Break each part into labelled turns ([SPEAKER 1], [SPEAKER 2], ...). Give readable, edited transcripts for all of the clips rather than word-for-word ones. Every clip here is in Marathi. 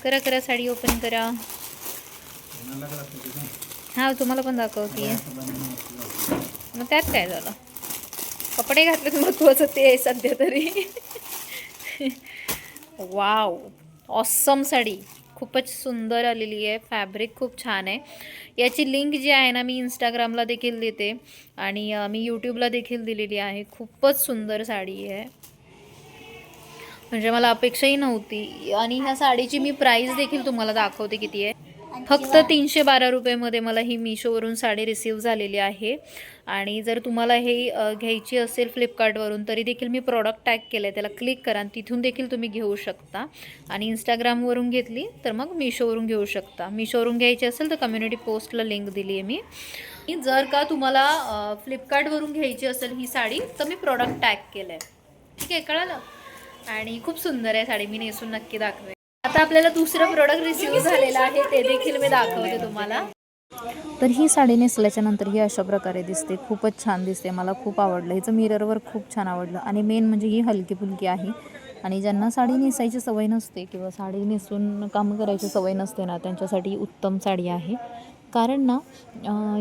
[SPEAKER 1] करा करा साडी ओपन करा. हा तुम्हाला पण दाखवते. मग त्यात काय झालं, कपडे घातलेत महत्वाचं ते आहे सध्या तरी. वाव, ऑसम साडी खूपच सुंदर आलेली आहे. फॅब्रिक खूप छान आहे. याची लिंक जी आहे ना मी इंस्टाग्रामला देखील देते आणि मी यूट्यूबला देखील दिलेली आहे. खूपच सुंदर साडी आहे, म्हणजे मला अपेक्षाही नव्हती. आणि ह्या साडीची मी प्राईस देखील तुम्हाला दाखवते किती आहे. फक्त 312 रुपयेमध्ये मला ही मिशोवरून साडी रिसीव झालेली आहे. आणि जर तुम्हाला हे घ्यायची असेल फ्लिपकार्टवरून तरी देखील मी प्रॉडक्ट टॅग केलं आहे, त्याला क्लिक करा आणि तिथून देखील तुम्ही घेऊ शकता. आणि इंस्टाग्रामवरून घेतली तर मग मिशोवरून घेऊ शकता. मिशोवरून घ्यायची असेल तर कम्युनिटी पोस्टला लिंक दिली आहे मी. जर का तुम्हाला फ्लिपकार्टवरून घ्यायची असेल ही साडी तर मी प्रॉडक्ट टॅग केलं आहे. ठीक आहे, कळालं. आणि खूप सुंदर आहे साडी, मी नेसून नक्की दाखवेन. आता आपल्याला दुसरं प्रोडक्ट रिसीव झालेलं आहे, ते देखील मी दाखवते तुम्हाला. तर ही साडी नेसल्याच्या नंतर ही अशा प्रकारे दिसते. खूपच छान दिसते, मला खूप आवडलं. हिचं मिररवर खूप छान आवडलं. आणि मेन म्हणजे ही हलकी फुलकी आहे. आणि ज्यांना साडी नेसायची सवय नसते किंवा साडी नेसून काम करायची सवय नसते ना, त्यांच्यासाठी उत्तम साडी आहे. कारण ना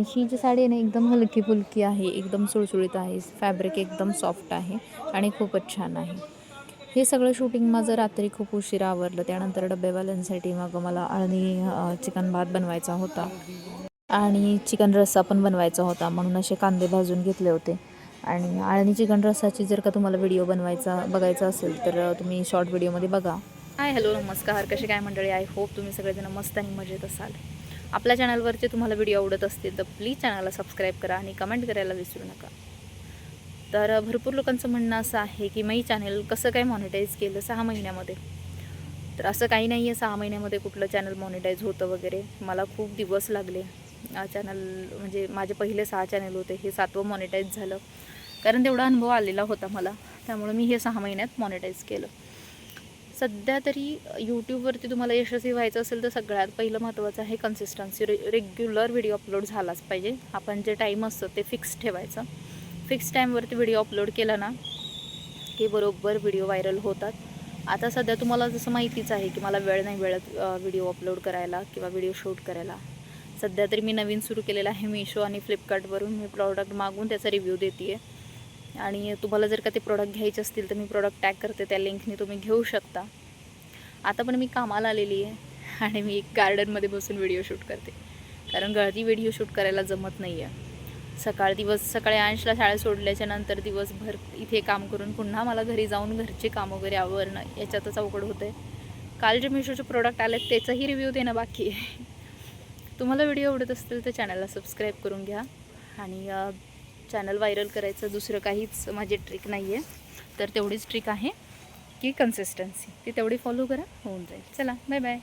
[SPEAKER 1] ही जी साडी आहे ना एकदम हलकी फुलकी आहे, एकदम सुळसुळीत आहे. फॅब्रिक एकदम सॉफ्ट आहे आणि खूपच छान आहे. हे सगळं शूटिंग माझं रात्री खूप उशिरा आवरलं. त्यानंतर डब्बेवाल्यांसाठी मग मला आळणी चिकन भात बनवायचा होता आणि चिकन रस्सा पण बनवायचा होता, म्हणून असे कांदे भाजून घेतले होते. आणि आळणी चिकन रस्साची जर का तुम्हाला व्हिडिओ बघायचा असेल तर तुम्ही शॉर्ट व्हिडिओमध्ये बघा. हाय, हॅलो, नमस्कार. कसे काय मंडळी? आय होप तुम्ही सगळेजण मस्त आणि मजेत असाल. आपल्या चॅनलवरचे तुम्हाला व्हिडिओ आवडत असतील तर प्लीज चॅनलला सबस्क्राईब करा आणि कमेंट करायला विसरू नका. तर भरपूर लोकांचं म्हणणं असं आहे की मी चॅनल कसं काय मॉनिटाईज केलं 6 महिन्यामध्ये. तर असं काही नाही आहे 6 महिन्यामध्ये कुठलं चॅनल मॉनिटाईज होतं वगैरे. मला खूप दिवस लागले. चॅनल म्हणजे माझे पहिले 6 चॅनल होते, हे 7वं मॉनिटाईज झालं. कारण तेवढा अनुभव आलेला होता मला, त्यामुळे मी हे 6 महिन्यात मॉनिटाईज केलं. सध्या तरी यूट्यूबवरती तुम्हाला यशस्वी व्हायचं असेल तर सगळ्यात पहिलं महत्त्वाचं आहे कन्सिस्टन्सी. रेग्युलर व्हिडिओ अपलोड झालाच पाहिजे. आपण जे टाईम असतं ते फिक्स ठेवायचं. फिक्स टाईमवरती व्हिडिओ अपलोड केला ना की बरोबर व्हिडिओ व्हायरल होतात. आता सध्या तुम्हाला जसं माहितीच आहे की मला वेळ नाही मिळत व्हिडिओ अपलोड करायला किंवा व्हिडिओ शूट करायला. सध्या तरी मी नवीन सुरू केलेलं आहे मिशो आणि फ्लिपकार्टवरून. मी प्रॉडक्ट मागून त्याचा रिव्ह्यू देते आहे. आणि तुम्हाला जर का ते प्रॉडक्ट घ्यायचे असतील तर मी प्रॉडक्ट टॅग करते, त्या लिंकने तुम्ही घेऊ शकता. आता पण मी कामाला आलेली आहे आणि मी एक गार्डनमध्ये बसून व्हिडिओ शूट करते, कारण घरी व्हिडिओ शूट करायला जमत नाही आहे. सकाळी अंशला शाळेत सोडल्याच्या नंतर दिवसभर इथे काम करून पुन्हा मला घरी जाऊन घरचे काम वगैरे आवरणं याच्यातच अवघड होतं आहे. काल जे मिशोचे प्रोडक्ट आले त्याचाही रिव्ह्यू देणं बाकी आहे. तुम्हाला व्हिडिओ आवडत असतील तर चॅनलला सबस्क्राईब करून घ्या. आणि चॅनल व्हायरल करायचं दुसरं काहीच माझी ट्रिक नाही आहे. तर तेवढीच ट्रिक आहे की कन्सिस्टन्सी, ती तेवढी फॉलो करा, होऊन जाईल. चला, बाय बाय.